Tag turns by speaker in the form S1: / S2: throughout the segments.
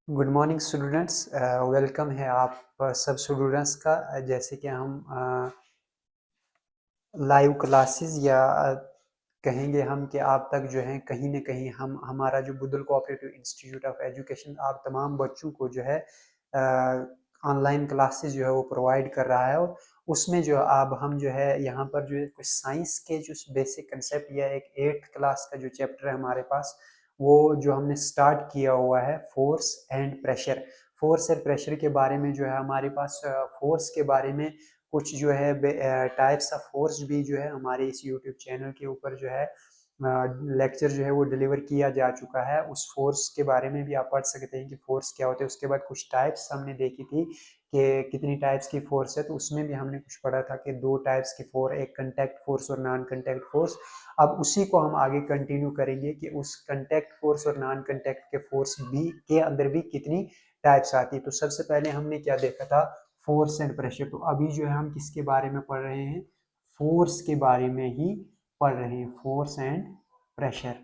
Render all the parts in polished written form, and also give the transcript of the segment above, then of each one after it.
S1: Good morning students. Welcome है आप सब स्टूडेंट्स का। जैसे कि हम लाइव क्लासेस या कहेंगे हम कि आप तक जो है कहीं न कहीं हम हमारा जो बुदुल कोऑपरेटिव इंस्टीट्यूट ऑफ एजुकेशन आप तमाम बच्चों को जो है ऑनलाइन क्लासेस जो है वो प्रोवाइड कर रहा है। और उसमें जो अब हम जो है यहाँ पर जो है कुछ साइंस के जो बेसिक कंसेप्ट या एक 8th क्लास का जो चैप्टर है हमारे पास, वो जो हमने स्टार्ट किया हुआ है force and pressure. Force and pressure के बारे में जो है हमारे पास फोर्स के बारे में कुछ जो है टाइप्स ऑफ फोर्स भी जो है हमारे इस यूट्यूब चैनल के ऊपर जो है लेक्चर जो है वो डिलीवर किया जा चुका है। उस फोर्स के बारे में भी आप पढ़ सकते हैं कि फोर्स क्या होते हैं। उसके बाद कुछ टाइप्स हमने देखी थी कि कितनी टाइप्स की फोर्स है, तो उसमें भी हमने कुछ पढ़ा था कि दो टाइप्स की फोर्स, एक कंटैक्ट फोर्स और नॉन कंटैक्ट फोर्स। अब उसी को हम आगे कंटिन्यू करेंगे कि उस कंटैक्ट फोर्स और नॉन कंटैक्ट के फोर्स भी के अंदर भी कितनी टाइप्स आती है। तो सबसे पहले हमने क्या देखा था, फोर्स एंड प्रेशर। तो अभी जो है हम किसके बारे में पढ़ रहे हैं, फोर्स के बारे में ही पढ़ रहे हैं, फोर्स एंड प्रेशर।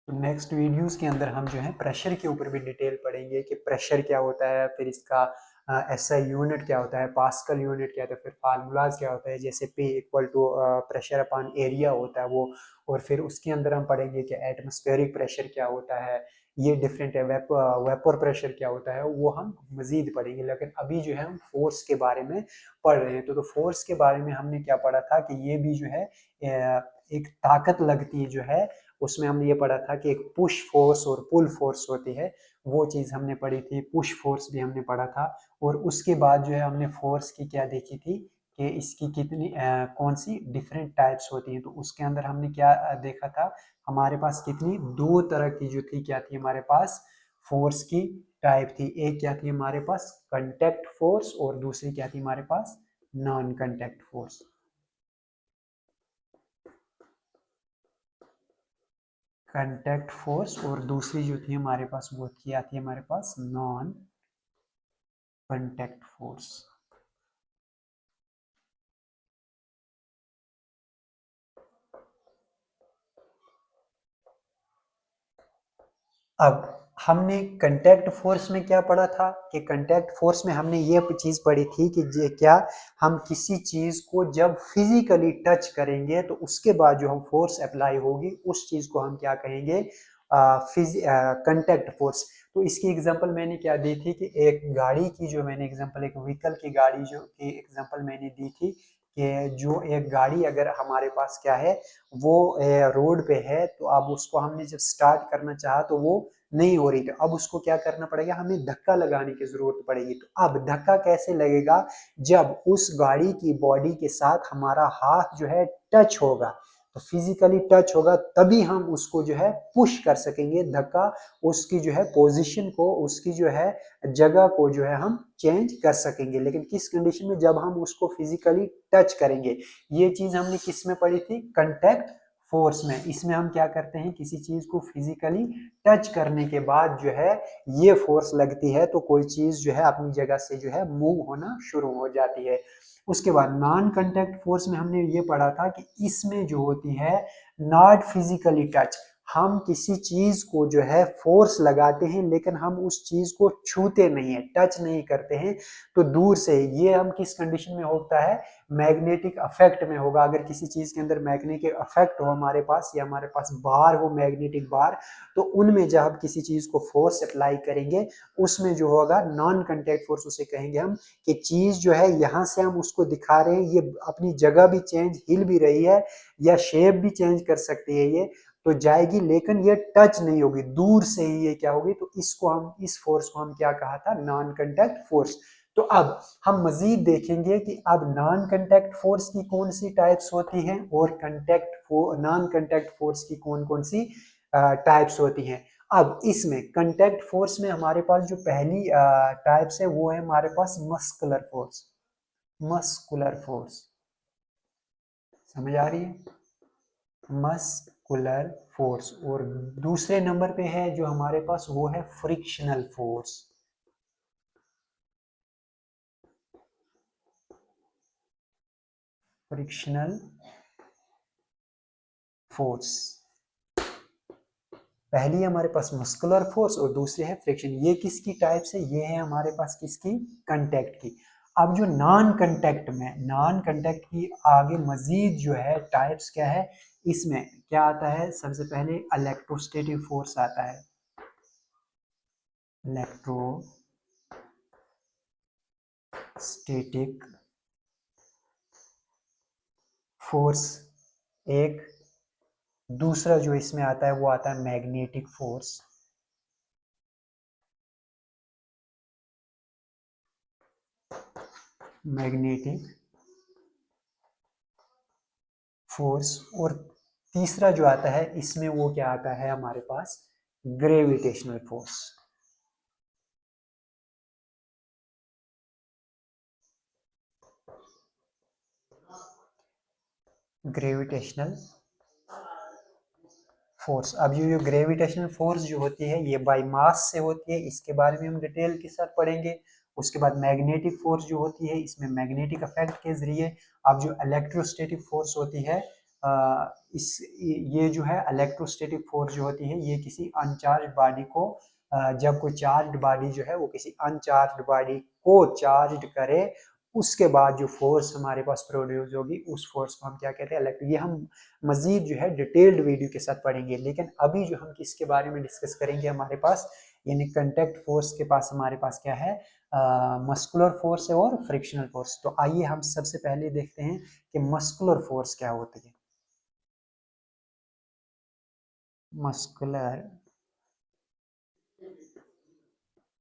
S1: तो नेक्स्ट वीडियोस के अंदर हम जो है प्रेशर के ऊपर भी डिटेल पढ़ेंगे कि प्रेशर क्या होता है, फिर इसका एसआई यूनिट क्या होता है, पास्कल यूनिट क्या होता है, फिर फार्मूलाज क्या होता है, जैसे P equal to pressure upon area होता है वो। और फिर उसके अंदर हम पढ़ेंगे कि एटमॉस्फेरिक प्रेशर क्या होता है, ये डिफरेंट है। वेपर प्रेशर क्या होता है वो हम मजीद पढ़ेंगे। लेकिन अभी जो है हम फोर्स के बारे में पढ़ रहे हैं। तो फोर्स के बारे में हमने क्या पढ़ा था कि ये भी जो है एक ताकत लगती है जो है। उसमें हमने ये पढ़ा था कि एक पुश फोर्स और पुल फोर्स होती है, वो चीज हमने पढ़ी थी। पुश फोर्स भी हमने पढ़ा था। और उसके बाद जो है हमने फोर्स की क्या देखी थी कि इसकी कितनी कौन सी डिफरेंट टाइप्स होती हैं। तो उसके अंदर हमने क्या देखा था, हमारे पास कितनी दो तरह की जो थी, क्या थी हमारे पास फोर्स की टाइप थी। एक क्या थी हमारे पास कंटेक्ट फोर्स और दूसरी क्या थी हमारे पास non contact force. Contact force और दूसरी जो थी हमारे पास वो क्या थी हमारे पास नॉन कंटेक्ट फोर्स। अब हमने कंटेक्ट फोर्स में क्या पढ़ा था कि कंटेक्ट फोर्स में हमने ये चीज पढ़ी थी कि क्या हम किसी चीज को जब फिजिकली टच करेंगे तो उसके बाद जो हम फोर्स अप्लाई होगी उस चीज को हम क्या कहेंगे, कंटेक्ट फोर्स। तो इसकी एग्जांपल मैंने क्या दी थी कि एक गाड़ी की जो मैंने एग्जांपल, एक व्हीकल की गाड़ी जो की एग्जांपल मैंने दी थी कि जो एक गाड़ी अगर हमारे पास क्या है वो रोड पे है, तो अब उसको हमने जब स्टार्ट करना चाहा तो वो नहीं हो रही। तो अब उसको क्या करना पड़ेगा, हमें धक्का लगाने की जरूरत पड़ेगी। तो अब धक्का कैसे लगेगा, जब उस गाड़ी की बॉडी के साथ हमारा हाथ जो है टच होगा, तो फिजिकली टच होगा तभी हम उसको जो है पुश कर सकेंगे। धक्का उसकी जो है पोजीशन को, उसकी जो है जगह को जो है हम चेंज कर सकेंगे। लेकिन किस कंडीशन में, जब हम उसको फिजिकली टच करेंगे। ये चीज हमने किस में पढ़ी थी, कंटेक्ट फोर्स में। इसमें हम क्या करते हैं, किसी चीज को फिजिकली टच करने के बाद जो है ये फोर्स लगती है, तो कोई चीज जो है अपनी जगह से जो है मूव होना शुरू हो जाती है। उसके बाद नॉन कंटेक्ट फोर्स में हमने ये पढ़ा था कि इसमें जो होती है नॉट फिजिकली टच, हम किसी चीज को जो है फोर्स लगाते हैं लेकिन हम उस चीज को छूते नहीं है, टच नहीं करते हैं, तो दूर से। ये हम किस कंडीशन में होता है, मैग्नेटिक अफेक्ट में होगा। अगर किसी चीज के अंदर मैग्नेटिक अफेक्ट हो हमारे पास, या हमारे पास बार हो मैग्नेटिक बार, तो उनमें जब हम किसी चीज को फोर्स अप्लाई करेंगे उसमें जो होगा नॉन कंटेक्ट फोर्स, उसे कहेंगे हम कि चीज जो है यहाँ से हम उसको दिखा रहे हैं, ये अपनी जगह भी चेंज, हिल भी रही है या शेप भी चेंज कर सकती है, ये तो जाएगी, लेकिन ये टच नहीं होगी, दूर से ही ये क्या होगी। तो इसको हम, इस फोर्स को हम क्या कहा था, नॉन कंटेक्ट फोर्स। तो अब हम मजीद देखेंगे कि अब नॉन कंटेक्ट फोर्स की कौन सी टाइप्स होती हैं और नॉन कंटेक्ट फोर्स की कौन कौन सी टाइप्स होती हैं। अब इसमें कंटेक्ट फोर्स में हमारे पास जो पहली टाइप्स है वो है हमारे पास मस्कुलर फोर्स। मस्कुलर फोर्स, समझ आ रही है, मस्कुलर फोर्स। और दूसरे नंबर पे है जो हमारे पास वो है फ्रिक्शनल फोर्स। Frictional force. पहली हमारे पास मस्कुलर फोर्स और दूसरी है फ्रिक्शन। ये किसकी टाइप से, ये है हमारे पास किसकी, कांटेक्ट की। अब जो नॉन कांटेक्ट की आगे मजीद जो है टाइप्स क्या है, इसमें क्या आता है, सबसे पहले इलेक्ट्रोस्टैटिक फोर्स आता है। इलेक्ट्रोस्टैटिक फोर्स एक, दूसरा जो इसमें आता है वो आता है मैग्नेटिक फोर्स। Magnetic force. और तीसरा जो आता है इसमें वो क्या आता है हमारे पास, ग्रेविटेशनल फोर्स। Gravitational force. अब ये जो ग्रेविटेशनल फोर्स जो होती है ये बाय मास से होती है, इसके बारे में हम डिटेल के साथ पढ़ेंगे। उसके बाद मैग्नेटिक फोर्स जो होती है इसमें मैग्नेटिक इफेक्ट के जरिए। अब जो इलेक्ट्रोस्टैटिक फोर्स होती है इस ये जो है इलेक्ट्रोस्टैटिक फोर्स जो होती है ये किसी अनचार्ज बॉडी को जब कोई चार्ज बॉडी जो है वो किसी अनचार्ज बॉडी को चार्ज करे, उसके बाद जो फोर्स हमारे पास प्रोड्यूस होगी उस फोर्स को हम क्या कहते हैं, इलेक्ट्रो। ये हम मजीद जो है डिटेल्ड वीडियो के साथ पढ़ेंगे। लेकिन अभी जो हम किसके बारे में डिस्कस करेंगे, हमारे पास यानी कांटेक्ट फोर्स के पास हमारे पास क्या है, मस्कुलर फोर्स है और फ्रिक्शनल फोर्स। तो आइए हम सबसे पहले देखते हैं कि मस्कुलर फोर्स क्या होती है। Muscular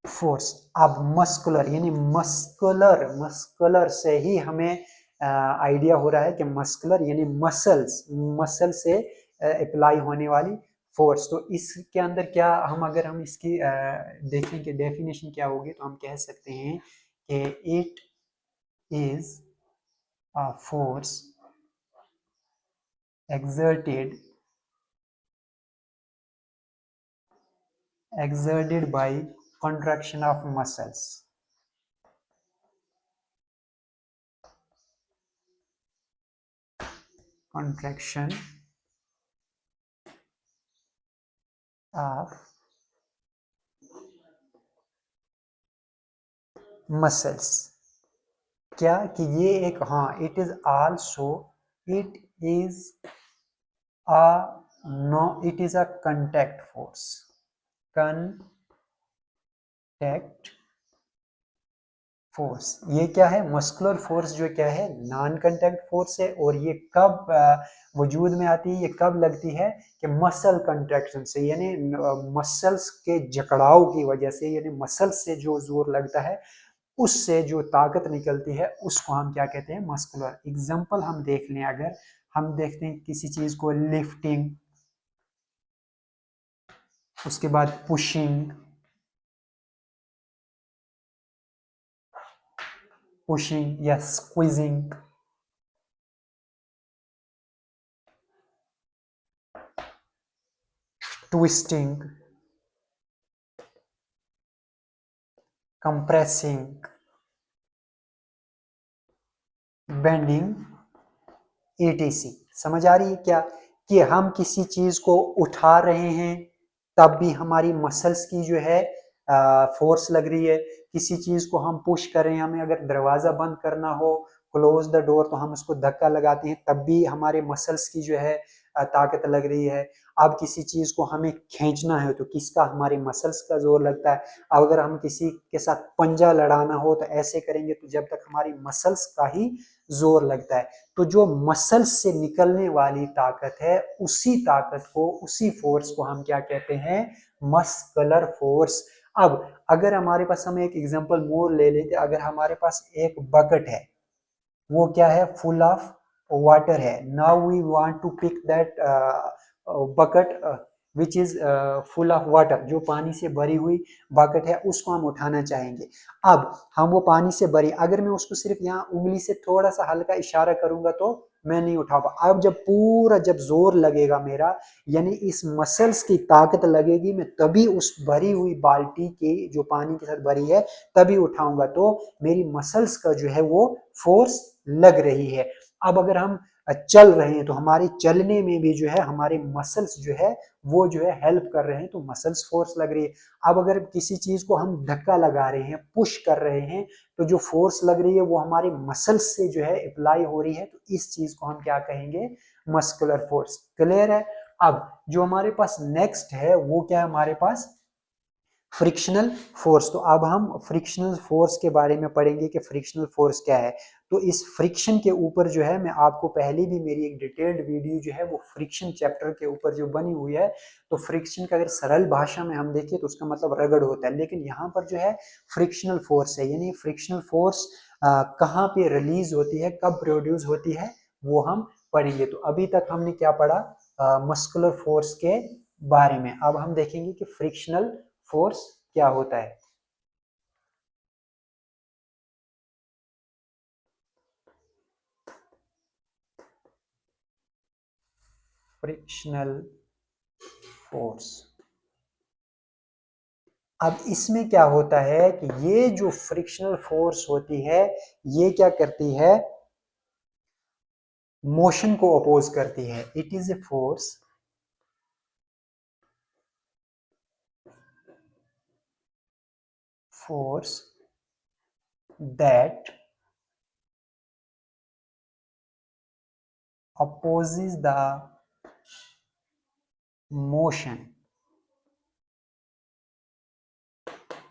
S1: force. अब मस्कुलर यानी मस्कुलर से ही हमें आइडिया हो रहा है कि मस्कुलर यानी मसल से अप्लाई होने वाली फोर्स। तो इसके अंदर क्या हम, अगर हम इसकी देखें कि डेफिनेशन क्या होगी, तो हम कह सकते हैं कि it is a force exerted by contraction of muscles, contraction of muscles। क्या कि ये एक, हाँ, it is a no it is a contact force. Contact force ये क्या है, मस्कुलर फोर्स जो क्या है नॉन कंटैक्ट फोर्स है। और ये कब वजूद में आती है, ये कब लगती है कि मसल कंट्रैक्शन से, यानी मसल्स के जकड़ाव की वजह से, यानी मसल्स से जो जोर लगता है उससे जो ताकत निकलती है उसको हम क्या कहते हैं, मस्कुलर। एग्जांपल हम देख लें, अगर हम देखते हैं किसी चीज को लिफ्टिंग, उसके बाद पुशिंग या squeezing, twisting, compressing, bending, etc. समझ आ रही है क्या, कि हम किसी चीज को उठा रहे हैं तब भी हमारी मसल्स की जो है फोर्स लग रही है। किसी चीज को हम पुश करें, हमें अगर दरवाजा बंद करना हो, क्लोज द डोर, तो हम उसको धक्का लगाते हैं तब भी हमारे मसल्स की जो है ताकत लग रही है। अब किसी चीज को हमें खींचना है तो किसका, हमारे मसल्स का जोर लगता है। अब अगर हम किसी के साथ पंजा लड़ाना हो तो ऐसे करेंगे तो जब तक हमारी मसल्स का ही जोर लगता है। तो जो मसल्स से निकलने वाली ताकत है उसी ताकत को, उसी फोर्स को हम क्या कहते हैं, मस्कुलर फोर्स। अब अगर हमारे पास, हम एक एग्जांपल मोर ले लेते, अगर हमारे पास एक बकेट है, वो क्या है, फुल ऑफ वाटर है। Now we want to pick that bucket which is full of water, जो पानी से भरी हुई बकेट है उसको हम उठाना चाहेंगे। अब हम वो पानी से भरी, अगर मैं उसको सिर्फ यहाँ उंगली से थोड़ा सा हल्का इशारा करूंगा तो मैं नहीं उठा पा। अब जब पूरा जब जोर लगेगा मेरा, यानी इस मसल्स की ताकत लगेगी, मैं तभी उस भरी हुई बाल्टी की, जो पानी के साथ भरी है, तभी उठाऊंगा। तो मेरी मसल्स का जो है वो फोर्स लग रही है। अब अगर हम चल रहे हैं तो हमारे चलने में भी जो है हमारे मसल्स जो है वो जो है हेल्प कर रहे हैं, तो मसल्स फोर्स लग रही है। अब अगर किसी चीज को हम धक्का लगा रहे हैं, पुश कर रहे हैं, तो जो फोर्स लग रही है वो हमारे मसल्स से जो है अप्लाई हो रही है, तो इस चीज को हम क्या कहेंगे, मस्कुलर फोर्स। क्लियर है। अब जो हमारे पास नेक्स्ट है वो क्या है हमारे पास, फ्रिक्शनल फोर्स। तो अब हम फ्रिक्शनल फोर्स के बारे में पढ़ेंगे कि फ्रिक्शनल फोर्स क्या है। तो इस फ्रिक्शन के ऊपर जो है मैं आपको पहले भी मेरी एक डिटेल्ड वीडियो जो है वो फ्रिक्शन चैप्टर के ऊपर जो बनी हुई है, तो फ्रिक्शन का अगर सरल भाषा में हम देखें तो उसका मतलब रगड़ होता है, लेकिन यहाँ पर जो है फ्रिक्शनल फोर्स है, यानी फ्रिक्शनल फोर्स कहाँ पे रिलीज होती है, कब प्रोड्यूस होती है, वो हम पढ़ेंगे। तो अभी तक हमने क्या पढ़ा, मस्कुलर फोर्स के बारे में। अब हम देखेंगे कि फ्रिक्शनल फोर्स क्या होता है। फ्रिक्शनल फोर्स, अब इसमें क्या होता है कि ये जो फ्रिक्शनल फोर्स होती है ये क्या करती है, मोशन को अपोज करती है। It is a force force that opposes the motion।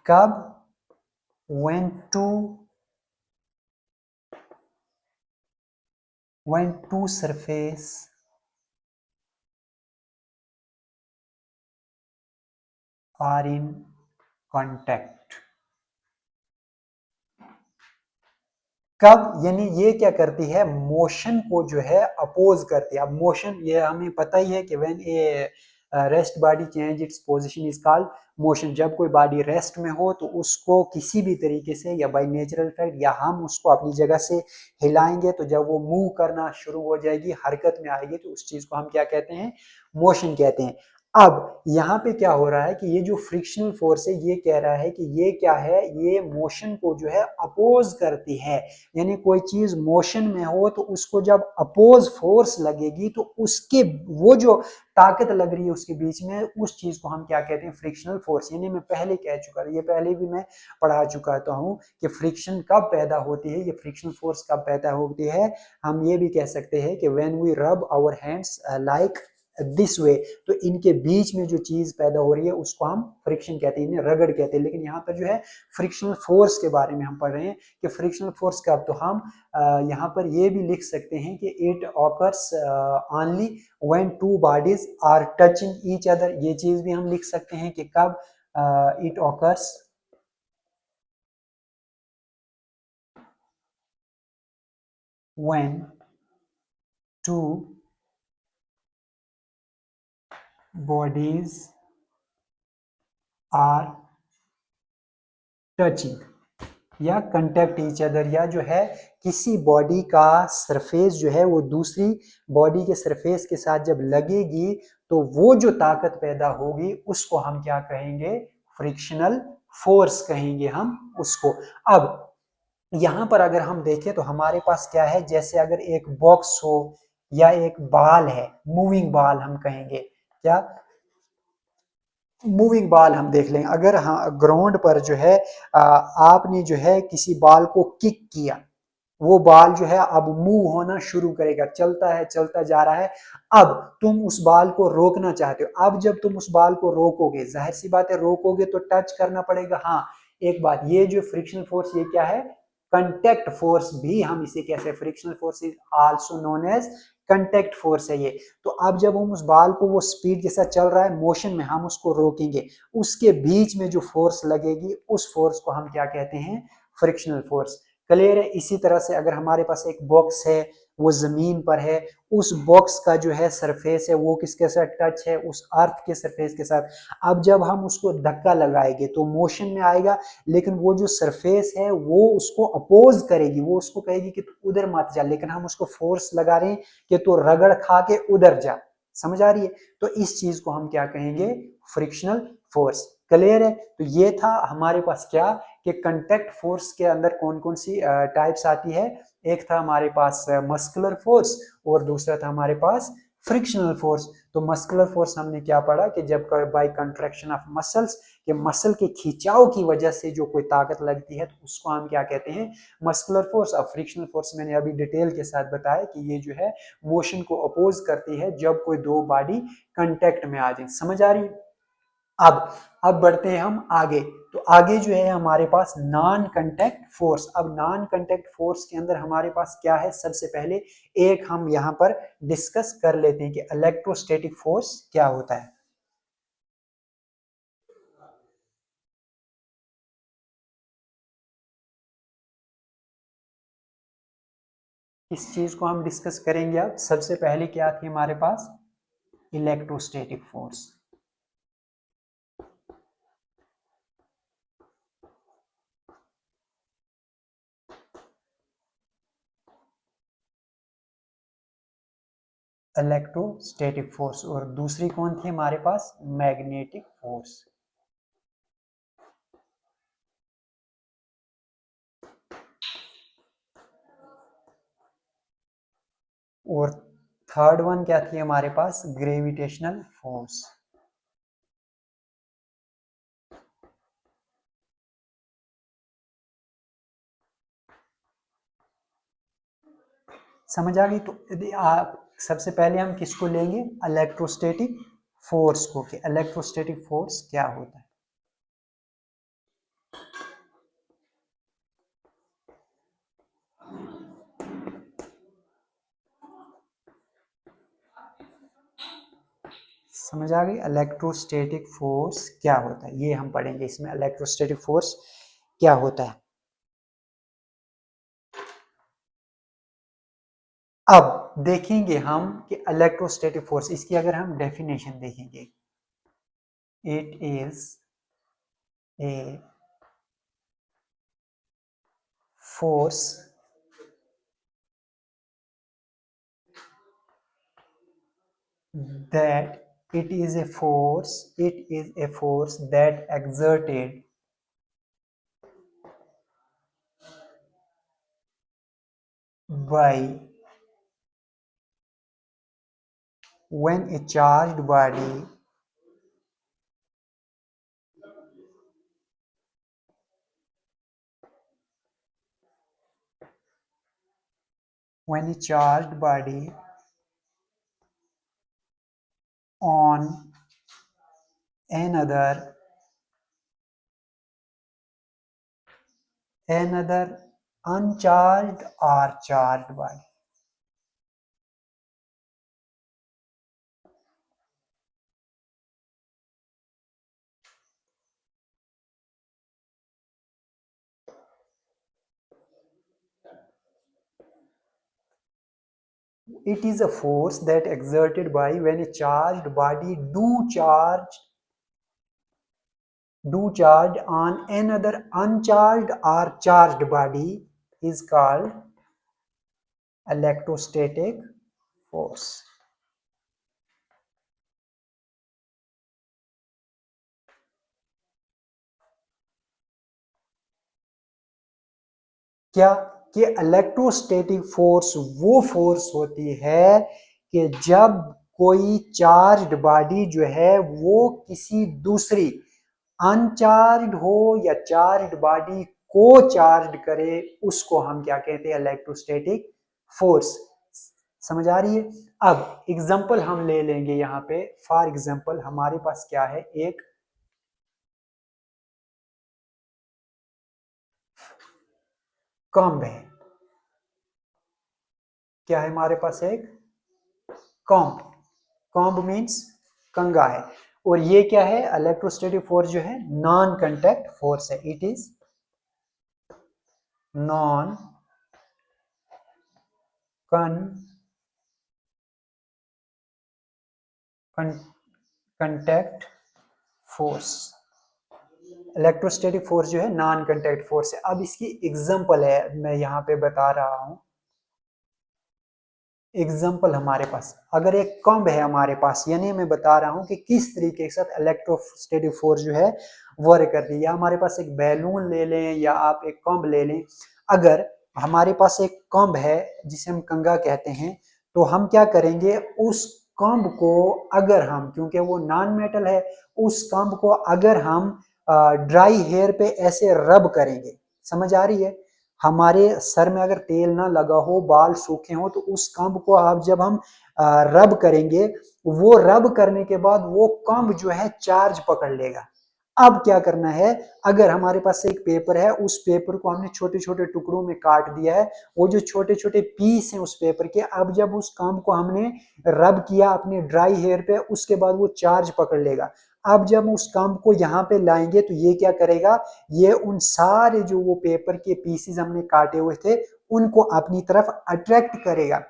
S1: कब, when two surface are in contact। कब, यानी ये क्या करती है, मोशन को जो है अपोज करती है। अब मोशन ये हमें पता ही है कि when A rest body change its position is called motion. जब कोई बॉडी रेस्ट में हो तो उसको किसी भी तरीके से या बाय नेचुरल इफेक्ट या हम उसको अपनी जगह से हिलाएंगे, तो जब वो मूव करना शुरू हो जाएगी, हरकत में आएगी, तो उस चीज को हम क्या कहते हैं, मोशन कहते हैं। अब यहाँ पे क्या हो रहा है कि ये जो फ्रिक्शनल फोर्स है ये कह रहा है कि ये क्या है, ये मोशन को जो है अपोज करती है। यानी कोई चीज मोशन में हो तो उसको जब अपोज फोर्स लगेगी तो उसके वो जो ताकत लग रही है उसके बीच में, उस चीज को हम क्या कहते हैं, फ्रिक्शनल फोर्स। यानी मैं पहले कह चुका, ये पहले भी मैं पढ़ा चुका हूं कि फ्रिक्शन कब पैदा होती है, ये फ्रिक्शनल फोर्स कब पैदा होती है। हम ये भी कह सकते हैं कि when we rub our hands like this way, तो इनके बीच में जो चीज पैदा हो रही है उसको हम फ्रिक्शन कहते हैं, इन्हें रगड़ कहते हैं। लेकिन यहाँ पर जो है फ्रिक्शनल फोर्स के बारे में हम पढ़ रहे हैं कि फ्रिक्शनल फोर्स कब, तो हम यहाँ पर ये भी लिख सकते हैं कि it occurs only when two bodies are touching each other. ये चीज भी हम लिख सकते हैं कि कब it occurs when two bodies are touching या कंटेक्ट ईच अदर, या जो है किसी बॉडी का सरफेस जो है वो दूसरी बॉडी के सरफेस के साथ जब लगेगी तो वो जो ताकत पैदा होगी उसको हम क्या कहेंगे, फ्रिक्शनल फोर्स कहेंगे हम उसको। अब यहां पर अगर हम देखें तो हमारे पास क्या है, जैसे अगर एक बॉक्स हो या एक बॉल है, मूविंग बॉल हम कहेंगे, क्या, मूविंग बॉल हम देख लें। अगर हाँ ग्राउंड पर जो है आपने जो है किसी बॉल को किक किया, वो बॉल जो है अब मूव होना शुरू करेगा, चलता है, चलता जा रहा है। अब तुम उस बॉल को रोकना चाहते हो। अब जब तुम उस बॉल को रोकोगे, जाहिर सी बात है रोकोगे तो टच करना पड़ेगा। हाँ, एक बात, ये जो फ्रिक्शनल फोर्स ये क्या है, कंटेक्ट फोर्स भी हम इसे कैसे, frictional force is also known as contact force है ये। तो अब जब हम उस बॉल को, वो स्पीड के साथ चल रहा है मोशन में, हम उसको रोकेंगे, उसके बीच में जो फोर्स लगेगी उस फोर्स को हम क्या कहते हैं, फ्रिक्शनल फोर्स। क्लियर है। इसी तरह से अगर हमारे पास एक बॉक्स है, वो जमीन पर है, उस बॉक्स का जो है सरफेस है वो किसके साथ टच है, उस अर्थ के सरफेस के साथ। अब जब हम उसको धक्का लगाएंगे तो मोशन में आएगा, लेकिन वो जो सरफेस है वो उसको अपोज करेगी, वो उसको कहेगी कि तू उधर मत जा, लेकिन हम उसको फोर्स लगा रहे हैं कि तू रगड़ खा के उधर जा। समझ आ रही है। तो इस चीज को हम क्या कहेंगे, फ्रिक्शनल फोर्स। क्लियर है? तो ये था हमारे पास क्या कि कंटेक्ट फोर्स के अंदर कौन कौन सी टाइप्स आती है। एक था हमारे पास मस्कुलर फोर्स और दूसरा था हमारे पास फ्रिक्शनल फोर्स। तो मस्कुलर फोर्स हमने क्या पढ़ा कि जब बाय कंट्रैक्शन ऑफ मसल्स, कि मसल के खिंचाव की वजह से जो कोई ताकत लगती है तो उसको हम क्या कहते हैं, मस्कुलर फोर्स। और फ्रिक्शनल फोर्स मैंने अभी डिटेल के साथ बताया कि ये जो है मोशन को अपोज करती है जब कोई दो बॉडी कांटेक्ट में आ जाए। समझ आ रही है? अब बढ़ते हैं हम आगे। तो आगे जो है हमारे पास नॉन कांटेक्ट फोर्स। अब नॉन कांटेक्ट फोर्स के अंदर हमारे पास क्या है, सबसे पहले एक हम यहां पर डिस्कस कर लेते हैं कि इलेक्ट्रोस्टैटिक फोर्स क्या होता है। इस चीज को हम डिस्कस करेंगे। अब सबसे पहले क्या थी हमारे पास, इलेक्ट्रोस्टैटिक फोर्स। इलेक्ट्रोस्टैटिक फोर्स और दूसरी कौन थी हमारे पास, मैग्नेटिक फोर्स। और थर्ड वन क्या थी हमारे पास, ग्रेविटेशनल फोर्स। समझ आ गई? तो यदि आप सबसे पहले हम किसको लेंगे, इलेक्ट्रोस्टैटिक फोर्स को, कि इलेक्ट्रोस्टैटिक फोर्स क्या होता है। समझ आ गई? इलेक्ट्रोस्टैटिक फोर्स क्या होता है ये हम पढ़ेंगे इसमें, इलेक्ट्रोस्टैटिक फोर्स क्या होता है। अब देखेंगे हम कि इलेक्ट्रोस्टैटिक फोर्स, इसकी अगर हम डेफिनेशन देखेंगे, it is a force that it is a force that exerted by when a charged body when a charged body on another uncharged or charged body. It is a force that exerted by when a charged body do charge on another uncharged or charged body is called electrostatic force. क्या कि electrostatic force वो force होती है कि जब कोई charged body जो है वो किसी दूसरी अनचार्ज्ड हो या चार्ज्ड बॉडी को चार्ज करे, उसको हम क्या कहते हैं, इलेक्ट्रोस्टैटिक फोर्स। समझ आ रही है? अब एग्जांपल हम ले लेंगे यहाँ पे। फॉर एग्जांपल हमारे पास क्या है, एक कॉम्ब है। क्या है हमारे पास, एक कॉम्ब। कॉम्ब मीन्स कंगा है। और ये क्या है, इलेक्ट्रोस्टैटिक फोर्स जो है नॉन कांटेक्ट फोर्स है। It is non contact force. Electrostatic force जो है नॉन कांटेक्ट फोर्स है। अब इसकी एग्जांपल है, मैं यहाँ पे बता रहा हूं। एग्जाम्पल हमारे पास अगर एक कॉम्ब है हमारे पास, यानी मैं बता रहा हूं कि किस तरीके के साथ इलेक्ट्रोस्टैटिक फोर्स जो है वर्क कर रही है। या हमारे पास एक बैलून ले लें या आप एक कंब ले लें, अगर हमारे पास एक कंब है जिसे हम कंगा कहते हैं, तो हम क्या करेंगे, उस कंब को अगर हम, क्योंकि वो नॉन मेटल है, उस कंब को अगर हम ड्राई हेयर पे ऐसे रब करेंगे, समझ आ रही है, हमारे सर में अगर तेल ना लगा हो, बाल सूखे हो, तो उस कंब को आप जब हम रब करेंगे, वो रब करने के बाद वो कंब जो है चार्ज पकड़ लेगा। अब क्या करना है, अगर हमारे पास एक पेपर है, उस पेपर को हमने छोटे छोटे टुकड़ों में काट दिया है, वो जो छोटे छोटे पीस हैं उस पेपर के, अब जब उस कंब को हमने रब किया अपने ड्राई हेयर पे, उसके बाद वो चार्ज पकड़ लेगा। अब जब उस कंब को यहाँ पे लाएंगे तो ये क्या करेगा, ये उन सारे जो वो पेपर के पीसेस हमने काटे हुए थे उनको अपनी तरफ अट्रैक्ट करेगा,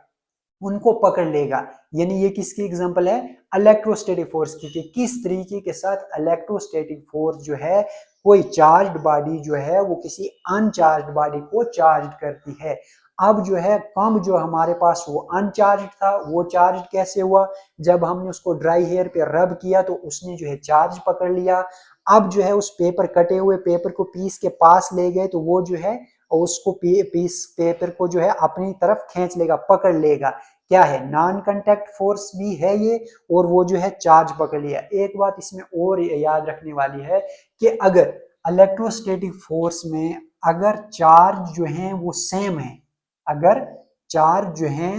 S1: उनको पकड़ लेगा। यानी ये किसकी एग्जांपल है, इलेक्ट्रोस्टैटिक फोर्स की, कि किस तरीके के साथ इलेक्ट्रोस्टैटिक फोर्स जो है कोई चार्ज्ड बॉडी जो है वो किसी अनचार्ज्ड बॉडी को चार्ज करती है। अब जो है कम जो हमारे पास वो अनचार्ज था, वो चार्ज कैसे हुआ, जब हमने उसको ड्राई हेयर पे रब किया तो उसने जो है चार्ज पकड़ लिया। अब जो है उस पेपर, कटे हुए पेपर को पीस के पास ले गए तो वो जो है उसको पीस पेपर को जो है अपनी तरफ खींच लेगा, पकड़ लेगा। क्या है, नॉन कांटेक्ट फोर्स भी है ये, और वो जो है चार्ज पकड़ लिया। एक बात इसमें और याद रखने वाली है कि अगर इलेक्ट्रोस्टैटिक फोर्स में अगर चार्ज जो है वो सेम है, अगर चार्ज जो है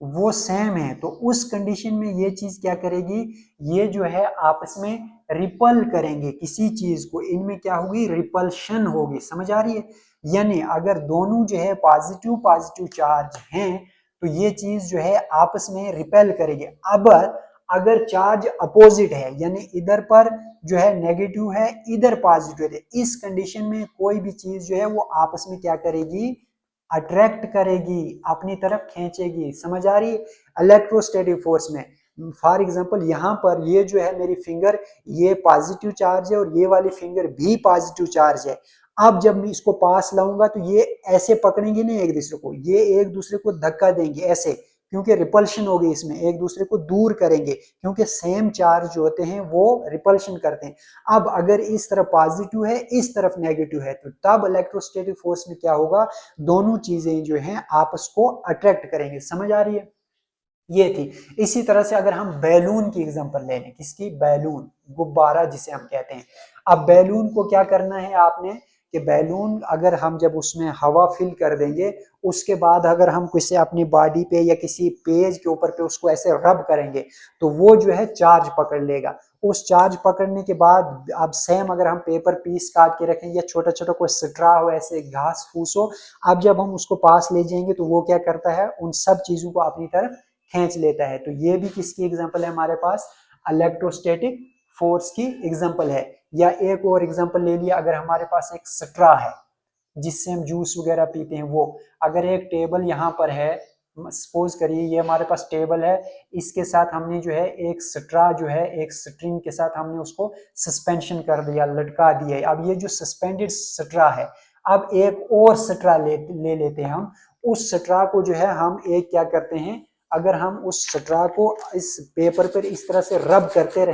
S1: वो सेम है, तो उस कंडीशन में ये चीज क्या करेगी, ये जो है आपस में रिपल करेंगे किसी चीज को, इनमें क्या होगी, रिपल्शन होगी। समझ आ रही है, यानी अगर दोनों जो है पॉजिटिव पॉजिटिव चार्ज हैं तो ये चीज जो है आपस में रिपेल करेगी। अब अगर चार्ज अपोजिट है, यानी इधर पर जो है नेगेटिव है, इधर पॉजिटिव है, इस कंडीशन में कोई भी चीज जो है वो आपस में क्या करेगी, अट्रैक्ट करेगी, अपनी तरफ खींचेगी। समझ आ रही है, इलेक्ट्रोस्टैटिक फोर्स में फॉर एग्जांपल यहाँ पर ये जो है मेरी फिंगर, ये पॉजिटिव चार्ज है और ये वाली फिंगर भी पॉजिटिव चार्ज है। अब जब मैं इसको पास लाऊंगा तो ये ऐसे पकड़ेंगे नहीं एक दूसरे को, ये एक दूसरे को धक्का देंगे ऐसे, क्योंकि रिपल्शन होगी इसमें, एक दूसरे को दूर करेंगे, क्योंकि सेम चार्ज जो होते हैं वो रिपल्शन करते हैं। अब अगर इस तरफ पॉजिटिव है, इस तरफ नेगेटिव है, तो तब इलेक्ट्रोस्टैटिक फोर्स में क्या होगा, दोनों चीजें जो हैं आपस को अट्रैक्ट करेंगे। समझ आ रही है, ये थी। इसी तरह से अगर हम बैलून की एग्जांपल ले लें, किसकी, बैलून, गुब्बारा जिसे हम कहते हैं। अब बैलून को क्या करना है आपने, कि बैलून अगर हम जब उसमें हवा फिल कर देंगे, उसके बाद अगर हम किसी अपनी बॉडी पे या किसी पेज के ऊपर पे उसको ऐसे रब करेंगे तो वो जो है चार्ज पकड़ लेगा। उस चार्ज पकड़ने के बाद अब सेम अगर हम पेपर पीस काट के रखें या छोटा छोटा कोई स्ट्रा हो, ऐसे घास फूस हो, अब जब हम उसको पास ले जाएंगे तो वो क्या करता है, उन सब चीजों को अपनी तरफ खींच लेता है। तो ये भी किसकी एग्जांपल है हमारे पास, इलेक्ट्रोस्टैटिक फोर्स की एग्जांपल है। या एक और एग्जांपल ले लिया, अगर हमारे पास एक स्ट्रा है जिससे हम जूस वगैरह पीते हैं, वो अगर एक टेबल यहाँ पर है, सपोज करिए ये हमारे पास टेबल है, इसके साथ हमने जो है एक स्ट्रा जो है एक स्ट्रिंग के साथ हमने उसको सस्पेंशन कर दिया, लटका दिया। अब ये जो सस्पेंडेड स्ट्रा है, अब एक और स्ट्रा ले लेते हैं हम, उस स्ट्रा को जो है हम एक क्या करते हैं, अगर हम उस स्ट्रा को इस पेपर पर इस तरह से रब करते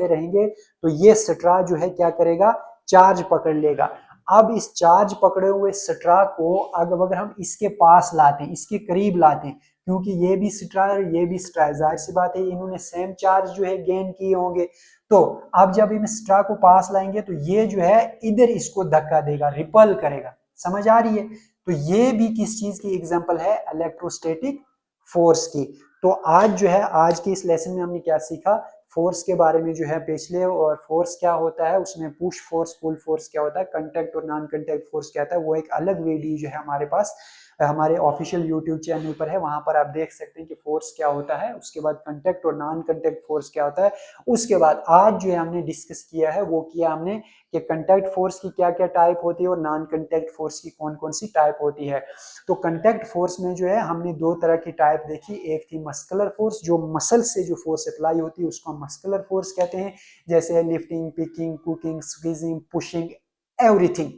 S1: रहेंगे तो ये स्ट्रा जो है क्या करेगा, चार्ज पकड़ लेगा। अब इस चार्ज पकड़े हुए स्ट्रा को अगर हम इसके पास लाते हैं, इसके करीब लाते हैं, क्योंकि ये भी स्ट्रा है ये भी स्ट्रा है, जाहिर सी बात है इन्होंने सेम चार्ज जो है गेन किए होंगे। तो अब जब इन स्ट्रा को पास लाएंगे तो ये जो है इधर इसको धक्का देगा, रिपल करेगा। समझ आ रही है, तो ये भी किस चीज की एग्जांपल है, इलेक्ट्रोस्टैटिक फोर्स की। तो आज जो है, आज के इस लेसन में हमने क्या सीखा, फोर्स के बारे में जो है पिछले, और फोर्स क्या होता है उसमें, पुश फोर्स पुल फोर्स क्या होता है, कंटेक्ट और नॉन कंटेक्ट फोर्स क्या होता है, वो एक अलग वीडियो जो है हमारे पास हमारे ऑफिशियल यूट्यूब चैनल पर है, वहां पर आप देख सकते हैं कि फोर्स क्या होता है, उसके बाद कंटेक्ट और नॉन कंटेक्ट फोर्स क्या होता है। उसके बाद आज जो है हमने डिस्कस किया है वो किया हमने कि कंटेक्ट फोर्स की क्या क्या टाइप होती है और नॉन कंटेक्ट फोर्स की कौन कौन सी टाइप होती है। तो कंटेक्ट फोर्स में जो है हमने दो तरह की टाइप देखी, एक थी मस्कुलर फोर्स, जो मसल से जो फोर्स अप्लाई होती है उसको हम मस्कुलर फोर्स कहते हैं, जैसे lifting, picking, cooking, squeezing, pushing, everything.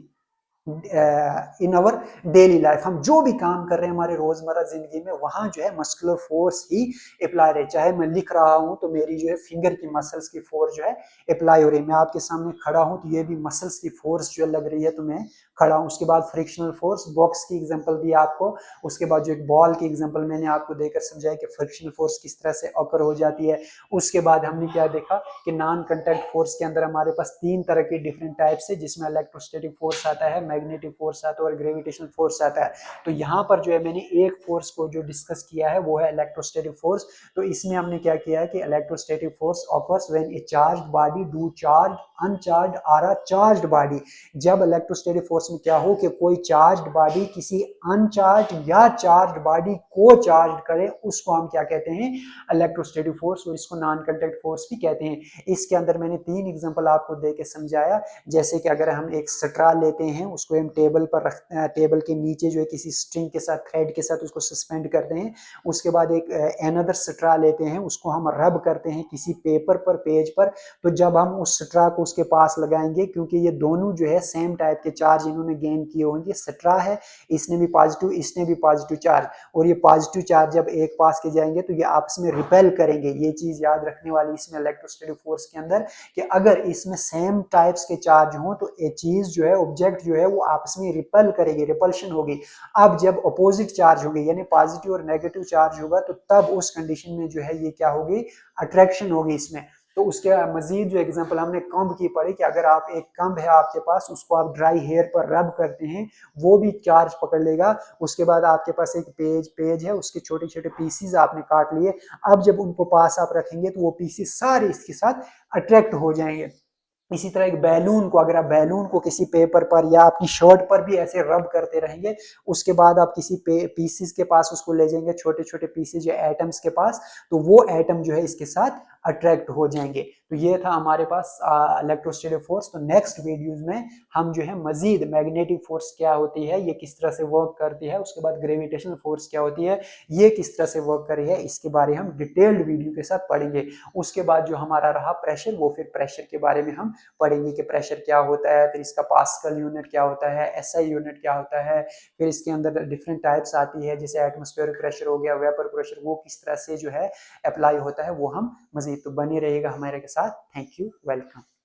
S1: In our daily life. हम जो भी काम कर रहे हैं हमारे रोजमर्रा जिंदगी में, वहां जो है मस्कुलर फोर्स ही अप्लाई रहे। चाहे मैं लिख रहा हूं तो मेरी जो है फिंगर की मसल्स की फोर्स जो है अप्लाई हो रही है। मैं आपके सामने खड़ा हूं तो ये भी मसल्स की फोर्स जो है लग रही है, तो मैं खड़ा हूं। उसके बाद फ्रिक्शनल फोर्स, बॉक्स की एग्जांपल दी आपको। उसके बाद जो एक बॉल की एग्जांपल मैंने आपको देकर समझाया कि फ्रिक्शनल फोर्स किस तरह से ऑकर हो जाती है। उसके बाद हमने क्या देखा कि नॉन कांटेक्ट फोर्स के अंदर हमारे पास 3 तरह के डिफरेंट टाइप्स है, जिसमें इलेक्ट्रोस्टैटिक फोर्स आता है, मैग्नेटिक फोर्स आता है और ग्रेविटेशनल फोर्स आता है। तो यहाँ पर जो है मैंने एक फोर्स को जो डिस्कस किया है वो है इलेक्ट्रोस्टैटिक फोर्स। तो इसमें हमने क्या किया है कि electrostatic force occurs when a charged body do charge uncharged or a charged body. जब इलेक्ट्रोस्टैटिक फोर्स में क्या हो कि कोई चार्ज्ड बॉडी किसी अनचार्ज या चार्ज्ड बॉडी को चार्ज करे, उसको हम क्या कहते हैं, इलेक्ट्रोस्टैटिक फोर्स, और इसको नॉन कांटेक्ट फोर्स भी कहते हैं। इसके अंदर मैंने 3 एग्जांपल आपको देके समझाया। जैसे कि अगर हम एक स्ट्रा लेते हैं, उसको हम टेबल पर रख, टेबल के नीचे जो है किसी स्ट्रिंग के साथ, थ्रेड के साथ उसको सस्पेंड करते हैं। उसके बाद एक एनदर स्ट्रा लेते हैं, उसको हम रब करते हैं किसी पेपर पर, पेज पर। तो जब हम उस स्ट्रा को उसके पास लगाएंगे, क्योंकि ये दोनों जो है सेम टाइप के चार्ज इन्होंने गेन किए होंगे, स्ट्रा है, इसने भी पॉजिटिव, इसने भी पॉजिटिव चार्ज, और ये पॉजिटिव चार्ज जब एक पास के जाएंगे तो ये आपस में रिपेल करेंगे। ये चीज याद रखने वाली इसमें इलेक्ट्रोस्टैटिक फोर्स के अंदर, कि अगर इसमें सेम टाइप्स के चार्ज हों तो ये चीज जो है, ऑब्जेक्ट जो है, वो आपस में रिपेल करेगी, रिपल्शन होगी। अब जब अपोजिट चार्ज होगी, यानी पॉजिटिव और नेगेटिव चार्ज होगा, तो तब उस कंडीशन में जो है ये क्या होगी, अट्रैक्शन होगी इसमें। तो उसके मजीद जो एग्जांपल हमने कंब की पढ़ी, कि अगर आप एक कंब है आपके पास, उसको आप ड्राई हेयर पर रब करते हैं, वो भी चार्ज पकड़ लेगा। उसके बाद आपके पास एक पेज है, उसके छोटे छोटे पीसीज आपने काट लिए। अब जब उनको पास आप रखेंगे तो वो पीसीज सारे इसके साथ अट्रैक्ट हो जाएंगे। इसी तरह एक बैलून को, अगर आप बैलून को किसी पेपर पर या अपनी शर्ट पर भी ऐसे रब करते रहेंगे, उसके बाद आप किसी पीसीस के पास उसको ले जाएंगे, छोटे छोटे पीसीज या एटम्स के पास, तो वो एटम जो है इसके साथ अट्रैक्ट हो जाएंगे। तो ये था हमारे पास इलेक्ट्रोस्टैटिक फोर्स। तो नेक्स्ट वीडियोज में हम जो है मजीद मैग्नेटिक फोर्स क्या होती है, ये किस तरह से वर्क करती है, उसके बाद ग्रेविटेशनल फोर्स क्या होती है, ये किस तरह से वर्क कर रही है, इसके बारे में हम डिटेल्ड वीडियो के साथ पढ़ेंगे। उसके बाद जो हमारा रहा प्रेशर, वो फिर प्रेशर के बारे में हम पढ़ेंगे कि प्रेशर क्या होता है, फिर इसका पास्कल यूनिट क्या होता है, एसआई यूनिट क्या होता है, फिर इसके अंदर डिफरेंट टाइप्स आती है, जैसे एटमॉस्फेरिक प्रेशर हो गया, वेपर प्रेशर, वो किस तरह से जो है अप्लाई होता है, वो हम मजीद। तो बने रहेगा हमारे के साथ। Thank you, welcome.